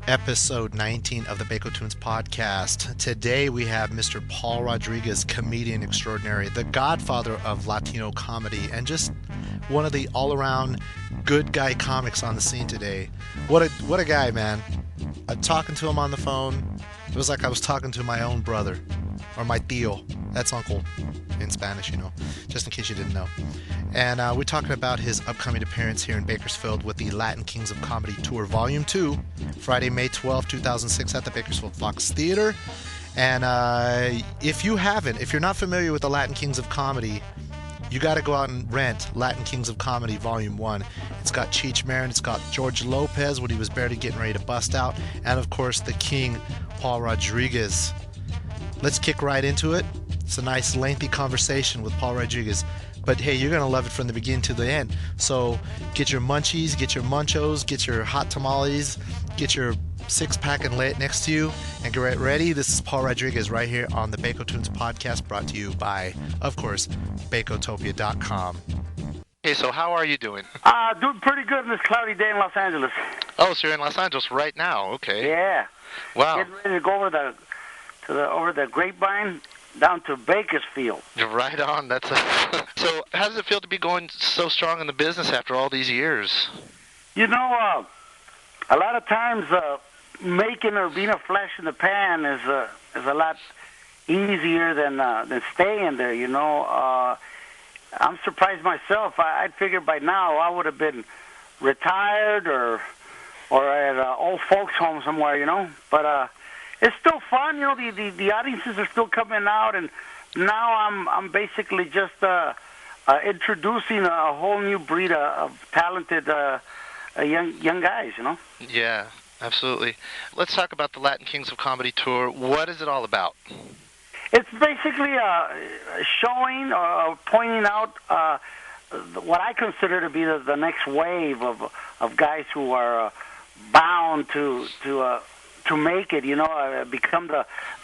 episode 19 of the Bakotunes podcast. Today we have Mr. Paul Rodriguez, comedian extraordinary, the godfather of Latino comedy, and just one of the all-around good guy comics on the scene today. What a guy, man. Talking to him on the phone, it was like I was talking to my own brother, or my tío. That's uncle in Spanish, just in case you didn't know. And we're talking about his upcoming appearance here in Bakersfield with the Latin Kings of Comedy Tour Volume 2, Friday, May 12, 2006 at the Bakersfield Fox Theater. And if you're not familiar with the Latin Kings of Comedy, you got to go out and rent Latin Kings of Comedy Volume 1. It's got Cheech Marin, it's got George Lopez when he was barely getting ready to bust out, and of course the King, Paul Rodriguez. Let's kick right into it. It's a nice lengthy conversation with Paul Rodriguez. But hey, you're going to love it from the beginning to the end. So get your munchies, get your munchos, get your hot tamales, get your six-pack and lay it next to you, and get ready. This is Paul Rodriguez right here on the Bakotunes podcast, brought to you by, of course, Bakotopia.com. Hey, so how are you doing? Doing pretty good in this cloudy day in Los Angeles. Oh, so you're in Los Angeles right now. Okay. Yeah. Wow. Getting ready to go over the grapevine down to Bakersfield. Right on. So how does it feel to be going so strong in the business after all these years? A lot of times making or being a flash in the pan is a lot easier than staying there. I'm surprised myself. I'd figured by now I would have been retired or at an old folks home somewhere. But it's still fun. The audiences are still coming out, and now I'm basically just introducing a whole new breed of talented young guys. Yeah, absolutely. Let's talk about the Latin Kings of Comedy Tour. What is it all about? It's basically showing or pointing out what I consider to be the next wave of guys who are bound to make it, become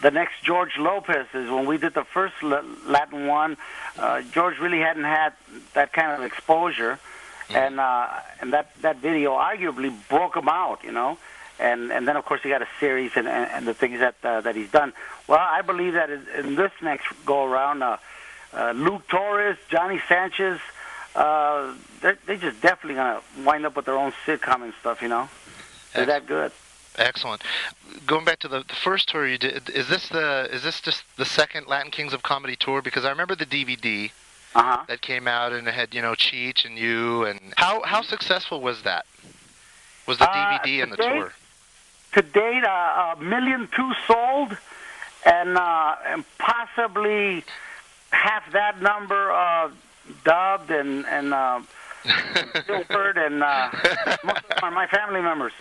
the next George Lopez. Is when we did the first Latin one, George really hadn't had that kind of exposure, and that video arguably broke him out, and then of course he got a series and the things that he's done. Well, I believe that in this next go around, Luke Torres, Johnny Sanchez, they just definitely gonna wind up with their own sitcom and stuff, They're that good. Excellent. Going back to the first tour you did, is this just the second Latin Kings of Comedy tour? Because I remember the DVD that came out and it had Cheech and you, and how successful was that? Was the DVD and the tour? To date, 1.2 million sold, and possibly half that number dubbed and filtered, and most of them are my family members.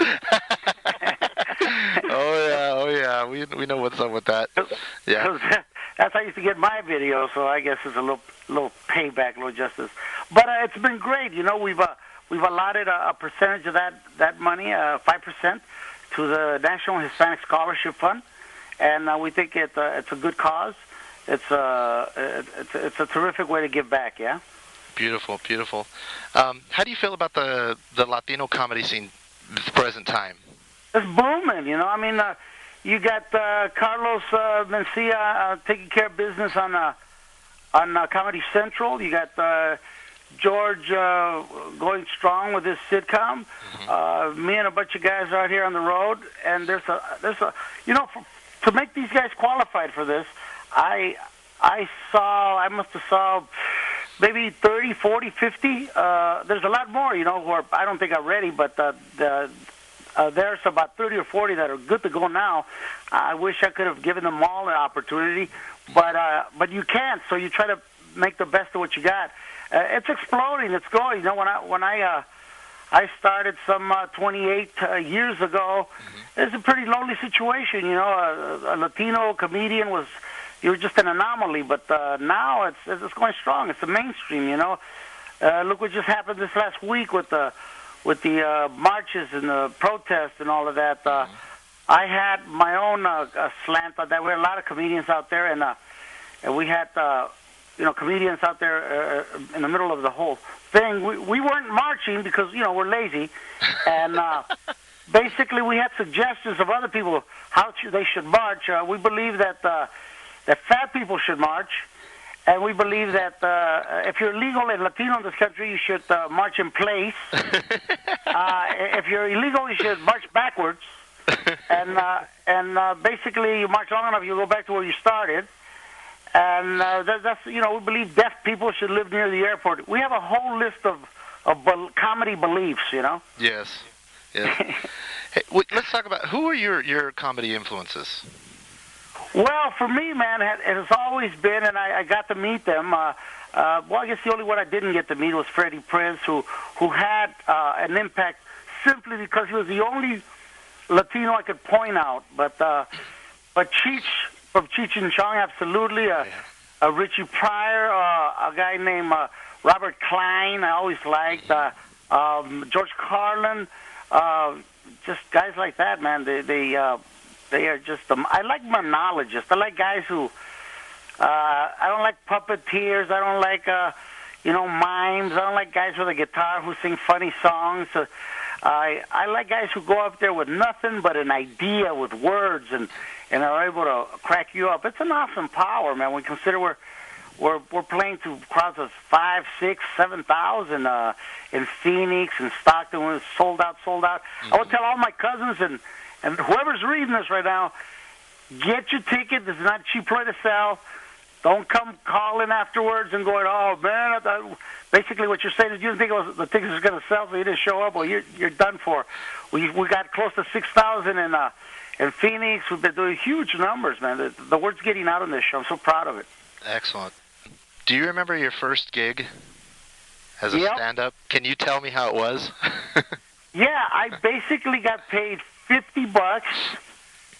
Oh yeah, we know what's up with that. Yeah, that's how I used to get my video, so I guess it's a little payback, little justice. But it's been great. We've allotted a percentage of that money, 5%, to the National Hispanic Scholarship Fund, and we think it's a good cause. It's a terrific way to give back. Yeah. Beautiful, beautiful. How do you feel about the Latino comedy scene at the present time? It's booming, you got Carlos Mencia taking care of business on Comedy Central. You got George going strong with his sitcom. Me and a bunch of guys out here on the road, and there's a to make these guys qualified for this, I must have saw maybe 30, 40, 50. There's a lot more, who I don't think are ready, but there's about 30 or 40 that are good to go now. I wish I could have given them all an opportunity, but you can't. So you try to make the best of what you got. It's exploding. It's going. When I started some 28 years ago, it's a pretty lonely situation. A Latino comedian you were just an anomaly. But now it's going strong. It's the mainstream. Look what just happened this last week with the marches and the protests and all of that. I had my own slant on that. There were a lot of comedians out there, and we had comedians out there in the middle of the whole thing. We weren't marching because we're lazy, and basically we had suggestions of other people how they should march. We believe that fat people should march, and we believe that if you're legal and Latino in this country, you should march in place. If you're illegal, you should march backwards. And basically, you march long enough, you go back to where you started. And that's we believe deaf people should live near the airport. We have a whole list of comedy beliefs, Yes. Hey, let's talk about who are your comedy influences. Well, for me, man, it has always been, and I got to meet them. Well, I guess the only one I didn't get to meet was Freddie Prinze, who had an impact simply because he was the only Latino I could point out. But Cheech from Cheech and Chong, absolutely. Richie Pryor, a guy named Robert Klein, I always liked. George Carlin, just guys like that, man. They are just. I like monologists. I like guys who. I don't like puppeteers. I don't like mimes. I don't like guys with a guitar who sing funny songs. I like guys who go up there with nothing but an idea, with words, and are able to crack you up. It's an awesome power, man. We consider we're playing to crowds of 5, 6, 7,000 in Phoenix and Stockton. When it's sold out. Mm-hmm. I would tell all my cousins and whoever's reading this right now, get your ticket. This is not a cheap play to sell. Don't come calling afterwards and going, oh, man. Basically, what you're saying is you didn't think the tickets was going to sell, so you didn't show up. Well, you're done for. We got close to 6,000 in Phoenix. We've been doing huge numbers, man. The word's getting out on this show. I'm so proud of it. Excellent. Do you remember your first gig as a stand-up? Can you tell me how it was? Yeah, I basically got paid $50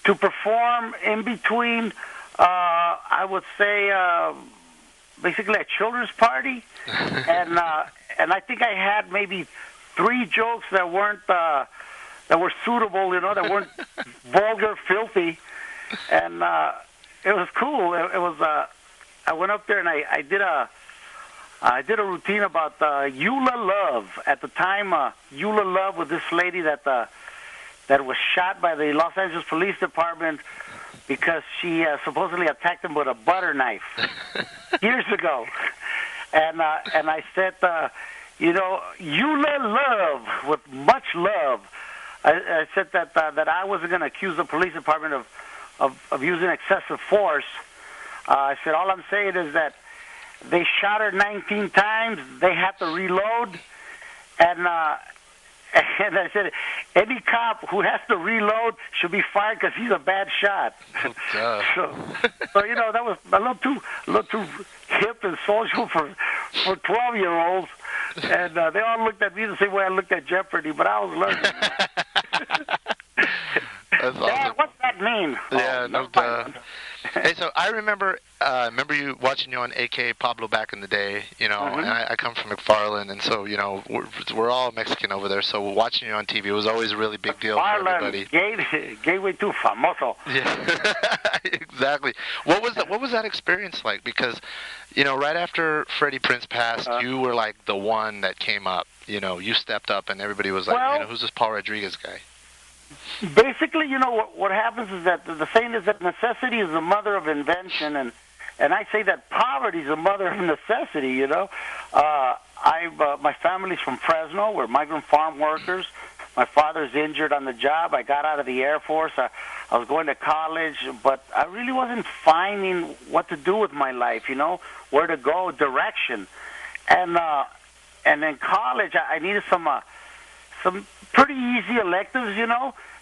to perform in between, I would say, basically a children's party, and I think I had maybe 3 jokes that were suitable, that weren't vulgar, filthy, and it was cool. It was. I went up there and I did a routine about Eula Love. At the time, Eula Love was this lady that was shot by the Los Angeles Police Department because she supposedly attacked him with a butter knife years ago. And I said, Eula Love, with much love. I said that I wasn't going to accuse the police department of using excessive force. I said, all I'm saying is that they shot her 19 times. They had to reload. And I said, any cop who has to reload should be fired because he's a bad shot. Oh, so that was a little too hip and social for 12-year-olds. And they all looked at me the same way I looked at Jeopardy, but I was learning. That's awesome. Dad, what's that mean? Yeah, hey, so I remember you watching you on AK Pablo back in the day, and I come from McFarland, and so, we're all Mexican over there, so watching you on TV was always a really big deal for everybody. Gateway to famoso. Yeah, exactly. What was that experience like? Because, right after Freddie Prinze passed, you were like the one that came up. You stepped up, and everybody was like, who's this Paul Rodriguez guy? Basically, what happens is that the saying is that necessity is the mother of invention, and I say that poverty is the mother of necessity. My family's from Fresno. We're migrant farm workers. My father's injured on the job. I got out of the Air Force. I was going to college, but I really wasn't finding what to do with my life. Where to go, direction, and in college I needed some pretty easy electives,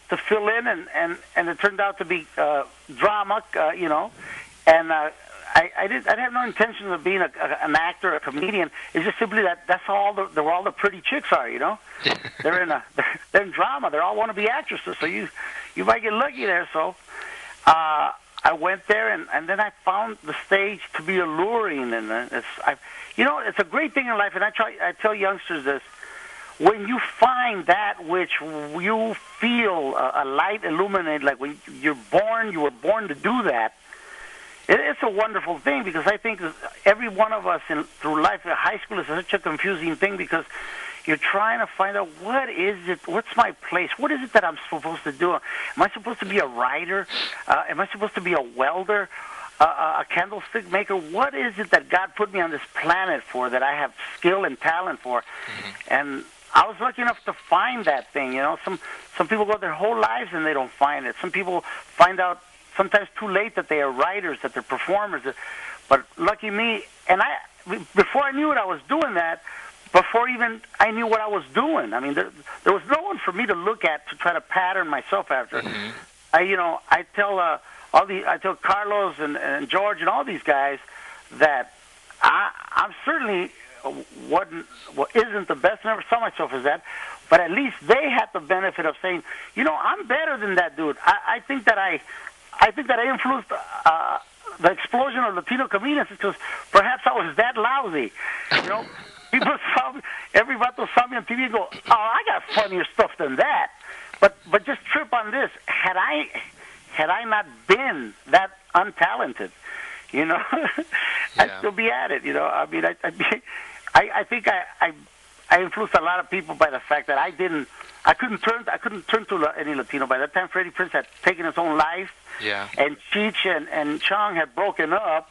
to fill in, and it turned out to be drama, and I have no intention of being an actor, a comedian. It's just simply that's all where all the pretty chicks are, They're in drama. They all want to be actresses, so you might get lucky there. So I went there, and then I found the stage to be alluring, and it's a great thing in life, and I tell youngsters this. When you find that which you feel a light illuminate, like when you were born to do that, it's a wonderful thing, because I think every one of us through life, high school is such a confusing thing, because you're trying to find out what's my place, what is it that I'm supposed to do? Am I supposed to be a writer? Am I supposed to be a welder? A candlestick maker? What is it that God put me on this planet for, that I have skill and talent for? And I was lucky enough to find that thing. Some people go their whole lives and they don't find it. Some people find out sometimes too late that they are writers, that they're performers. But lucky me, and before I knew it, I was doing that. Before even I knew what I was doing, I mean, there was no one for me to look at to try to pattern myself after. I tell Carlos and George and all these guys that I'm certainly isn't the best. Never saw myself as that, but at least they had the benefit of saying, I'm better than that dude. I think that I influenced the explosion of Latino comedians because perhaps I was that lousy. People every vato saw me on TV and go, "Oh, I got funnier stuff than that." But just trip on this. Had I not been that untalented, I'd still be at it. I mean, I think I influenced a lot of people by the fact that I couldn't turn to any Latino. By that time, Freddie Prinze had taken his own life. Yeah. And Cheech and Chong had broken up,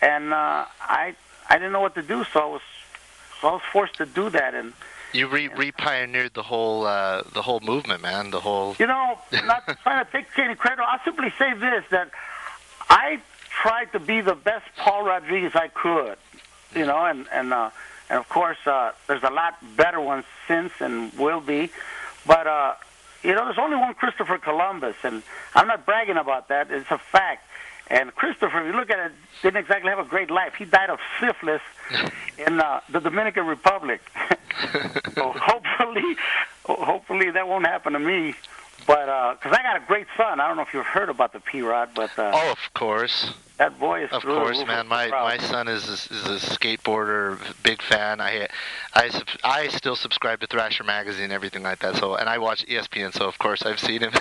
and I didn't know what to do, so I was forced to do that. And you re-pioneered the whole movement, man. The whole. Not trying to take any credit. I'll simply say this: that I tried to be the best Paul Rodriguez I could, and of course there's a lot better ones since and will be, but there's only one Christopher Columbus, and I'm not bragging about that. It's a fact. And Christopher, if you look at it, didn't exactly have a great life. He died of syphilis in the Dominican Republic. So hopefully that won't happen to me. But because I got a great son. I don't know if you've heard about the P-Rod, but of course. That boy is of course, man. My son is a skateboarder, big fan. I still subscribe to Thrasher magazine, everything like that. So, and I watch ESPN, so of course I've seen him.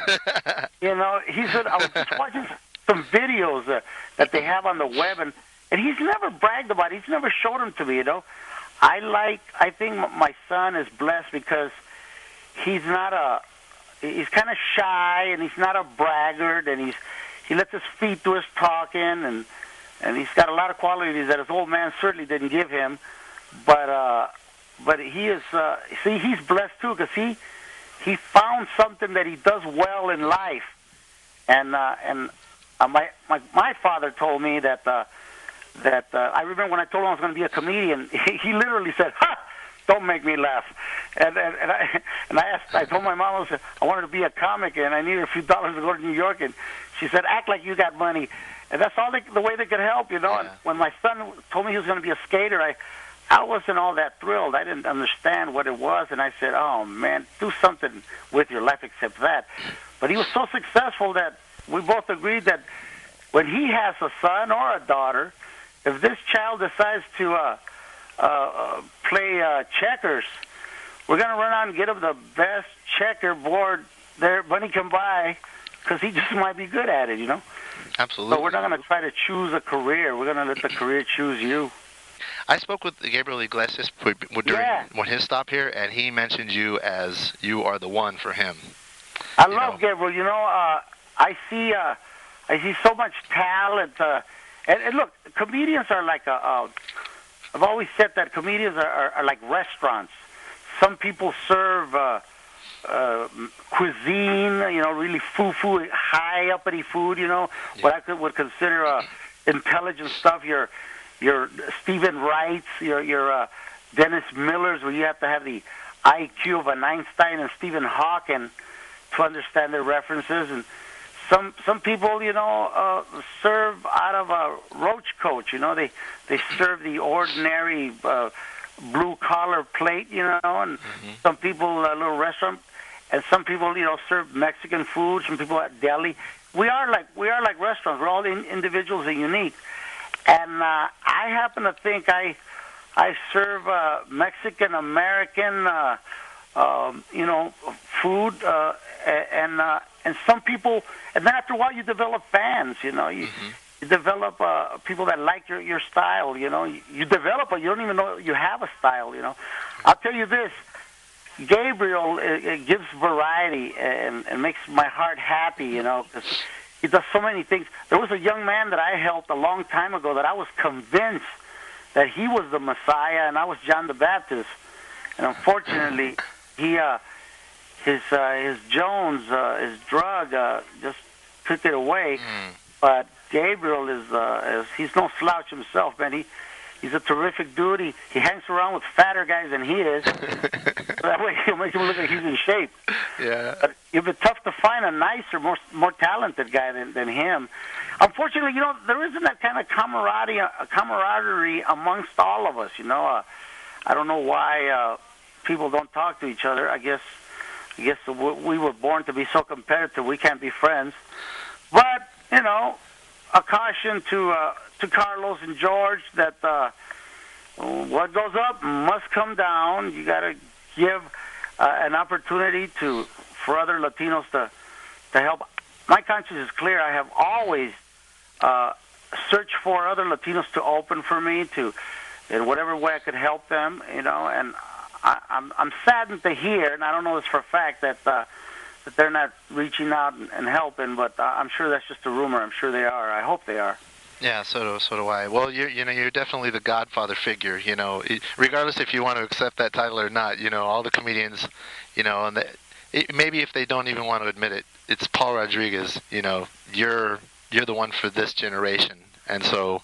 He said I was just watching some videos that they have on the web, and he's never bragged about it. He's never showed them to me. I think my son is blessed because he's kind of shy, and he's not a braggart, and he lets his feet do his talking, and he's got a lot of qualities that his old man certainly didn't give him. But he is he's blessed too because he found something that he does well in life, and my father told me that I remember when I told him I was going to be a comedian, he literally said, "Ha! Don't make me laugh." And I told my mom, I wanted to be a comic and I needed a few dollars to go to New York, and she said, "Act like you got money." And that's all the way they could help, Yeah. And when my son told me he was going to be a skater, I wasn't all that thrilled. I didn't understand what it was, and I said, "Oh man, do something with your life except that." But he was so successful that we both agreed that when he has a son or a daughter, if this child decides to play checkers, we're going to run out and get him the best checkerboard there money can buy, because he just might be good at it, Absolutely. So we're not going to try to choose a career. We're going to let the career choose you. I spoke with Gabriel Iglesias when his stop here, and he mentioned you as you are the one for him. I love Gabriel. I see so much talent. And look, comedians are like I've always said that comedians are like restaurants. Some people serve cuisine, really foo-foo, high uppity food, what I would consider intelligent stuff. Your Stephen Wrights, your Dennis Millers, where you have to have the IQ of an Einstein and Stephen Hawking to understand their references. And some people, serve out of a roach coach. They serve the ordinary blue collar plate, and some people a little restaurant, and some people, serve Mexican food. Some people at deli. We are like restaurants. We're all individuals and unique. And I happen to think I serve Mexican American, food, and some people. And then after a while, you develop fans. You develop people that like your style. You develop, but you don't even know you have a style. I'll tell you this: Gabriel, it gives variety and makes my heart happy, you know, because he does so many things. There was a young man that I helped a long time ago that I was convinced that he was the Messiah, and I was John the Baptist. And unfortunately, his Jones, his drug, just took it away. But Gabriel is he's no slouch himself, man. He's a terrific dude. He hangs around with fatter guys than he is. That way he'll make him look like he's in shape. Yeah. But it'd be tough to find a nicer, more talented guy than him. Unfortunately, you know, there isn't that kind of camaraderie amongst all of us, you know. I don't know why people don't talk to each other. I guess we were born to be so competitive we can't be friends. But, you know, a caution to Carlos and George that what goes up must come down. You got to give an opportunity for other Latinos to help. My conscience is clear. I have always searched for other Latinos to open for me in whatever way I could help them. You know, and I'm saddened to hear, and I don't know this for a fact, that they're not reaching out and helping, but I'm sure that's just a rumor. I'm sure they are. I hope they are. Yeah, so do I. Well, you're definitely the godfather figure, you know, regardless if you want to accept that title or not. You know, all the comedians, you know, and maybe if they don't even want to admit it, it's Paul Rodriguez. You know, you're the one for this generation, and so,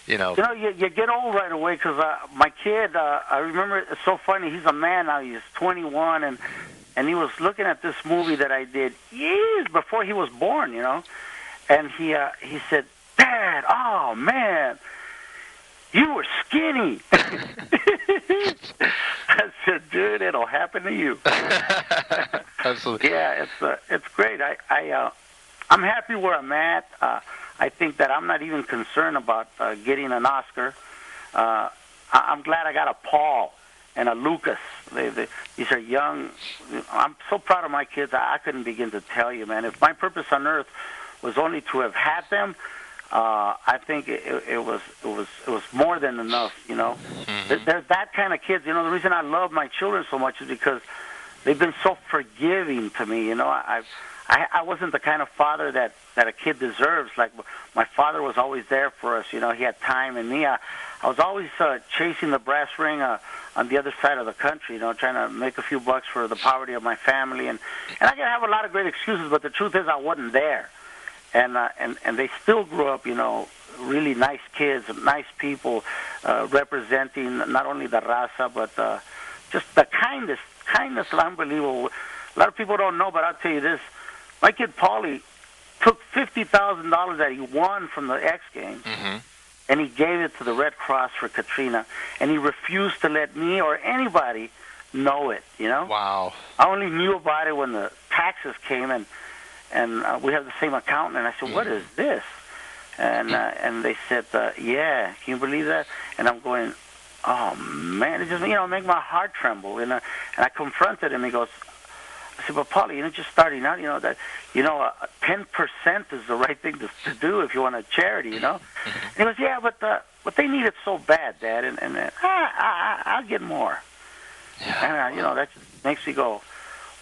you know. You know, you get old right away because my kid, I remember, it's so funny. He's a man now. He's 21, and he was looking at this movie that I did years before he was born, you know, and he said, "Dad, oh man, you were skinny." I said, "Dude, it'll happen to you." Absolutely. Yeah, it's great. I'm happy where I'm at. I think that I'm not even concerned about getting an Oscar. I'm glad I got a Paul and a Lucas. These are young. I'm so proud of my kids. I couldn't begin to tell you, man. If my purpose on earth was only to have had them, I think it was more than enough. You know, There's that kind of kids. You know, the reason I love my children so much is because they've been so forgiving to me. You know, I wasn't the kind of father that a kid deserves. Like, my father was always there for us. You know, he had time, and me, I was always chasing the brass ring on the other side of the country, you know, trying to make a few bucks for the poverty of my family. And I can have a lot of great excuses, but the truth is I wasn't there. And they still grew up, you know, really nice kids, nice people, representing not only the raza, but just the kindness, unbelievable. A lot of people don't know, but I'll tell you this. My kid Paulie took $50,000 that he won from the X Games, and he gave it to the Red Cross for Katrina, and he refused to let me or anybody know it, you know? Wow. I only knew about it when the taxes came, and we have the same accountant, and I said, "What is this?" And they said, "Yeah, can you believe that?" And I'm going, "Oh, man," it just, you know, make my heart tremble. And I confronted him. He goes, I said, "But Paulie, just starting out, 10% is the right thing to do if you want a charity, you know." And he goes, "Yeah, but they need it so bad, Dad, and I'll get more." Yeah. And that just makes me go,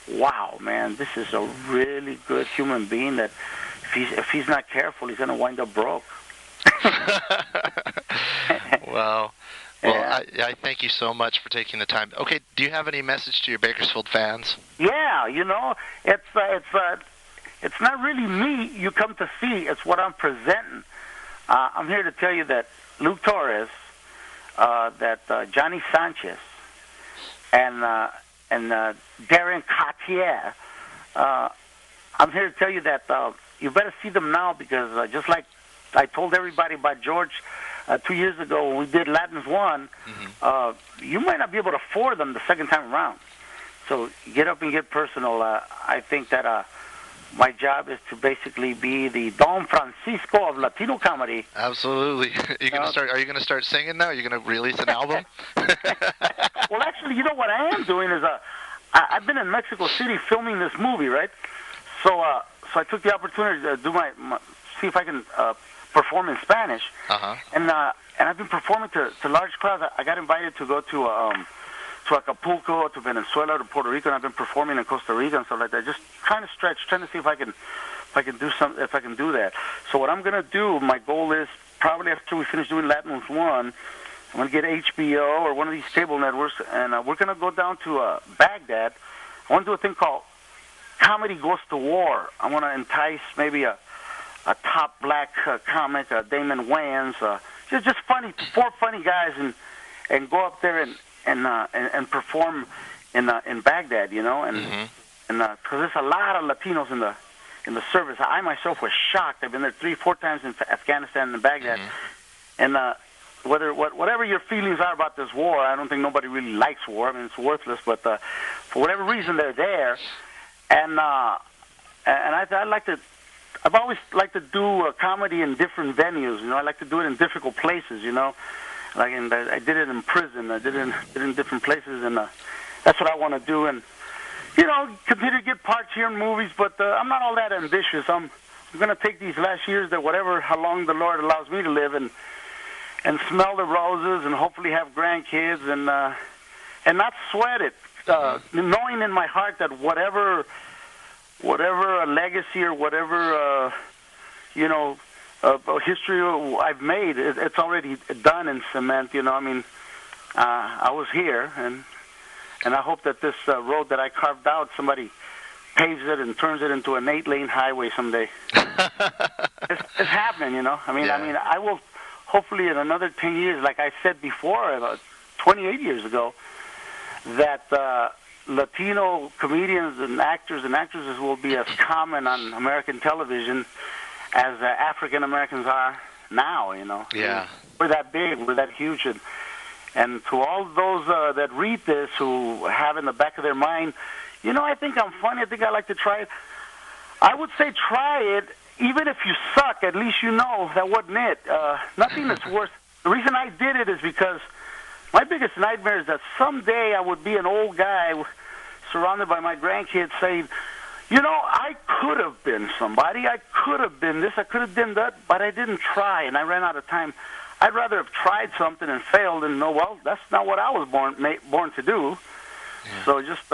"Wow, man, this is a really good human being that if he's not careful, he's going to wind up broke." Wow. Well, I thank you so much for taking the time. Okay, do you have any message to your Bakersfield fans? Yeah, it's not really me you come to see. It's what I'm presenting. I'm here to tell you that Luke Torres, that Johnny Sanchez, and Darren Cartier. I'm here to tell you that you better see them now, because just like I told everybody about George 2 years ago when we did Latins 1, you might not be able to afford them the second time around. So get up and get personal. I think that my job is to basically be the Don Francisco of Latino comedy. Absolutely. Are you going to start singing now? Are you going to release an album? Well, actually, what I am doing is I've been in Mexico City filming this movie, right? So I took the opportunity to do see if I can perform in Spanish. And I've been performing to large crowds. I got invited to go to to Acapulco, to Venezuela, to Puerto Rico, and I've been performing in Costa Rica and stuff like that. Just trying to stretch, trying to see if I can do that. So what I'm gonna do, my goal is probably after we finish doing Latinums 1, I'm gonna get HBO or one of these cable networks, and we're gonna go down to Baghdad. I want to do a thing called Comedy Goes to War. I want to entice maybe a top black comic, Damon Wayans, just funny, 4 funny guys, and go up there and perform in Baghdad, you know, and because there's a lot of Latinos in the service. I myself was shocked. I've been there 3-4 times in Afghanistan and Baghdad, and whatever your feelings are about this war, I don't think nobody really likes war. I mean, it's worthless, but for whatever reason they're there, and I've always liked to do comedy in different venues. You know, I like to do it in difficult places. You know, like I did it in prison. I did it in different places, and that's what I want to do. And you know, continue to get parts here in movies. But I'm not all that ambitious. I'm going to take these last years, how long the Lord allows me to live, and smell the roses, and hopefully have grandkids, and not sweat it. Knowing in my heart that whatever legacy or whatever history I've made, it's already done in cement. You know, I mean, I was here, and I hope that this road that I carved out, somebody paves it and turns it into an 8-lane highway someday. It's happening, you know. I mean, I will hopefully in another 10 years, like I said before, about 28 years ago, that Latino comedians and actors and actresses will be as common on American television as African Americans are now, you know. Yeah. We're that big, we're that huge, and to all those that read this who have in the back of their mind, you know, I think I'm funny, I think I like to try it. I would say try it, even if you suck, at least you know that wasn't it. Nothing is worse. The reason I did it is because my biggest nightmare is that someday I would be an old guy surrounded by my grandkids saying, you know, I could have been somebody. I could have been this. I could have done that, but I didn't try, and I ran out of time. I'd rather have tried something and failed and know, well, that's not what I was born to do. Yeah. So just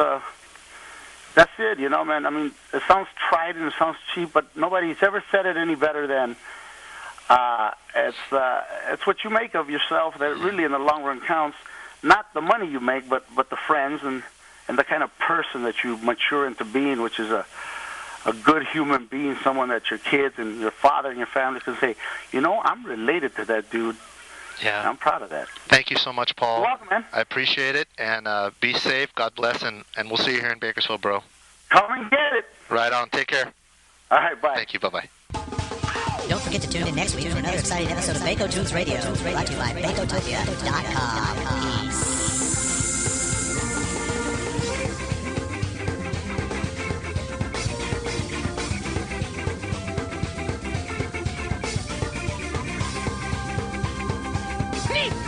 that's it, you know, man. I mean, it sounds trite and it sounds cheap, but nobody's ever said it any better than it's what you make of yourself that really in the long run counts. Not the money you make, but the friends and the kind of person that you mature into being, which is a good human being, someone that your kids and your father and your family can say, you know, I'm related to that dude. Yeah. And I'm proud of that. Thank you so much, Paul. You're welcome, man. I appreciate it, and be safe. God bless, and we'll see you here in Bakersfield, bro. Come and get it. Right on. Take care. All right, bye. Thank you. Bye-bye. Don't forget to tune in next week for another exciting episode of Bakotunes Radio, brought to you by Bakotopia.com. Peace.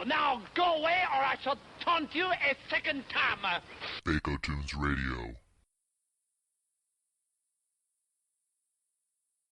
Now go away or I shall taunt you a second time. Bakotunes Radio.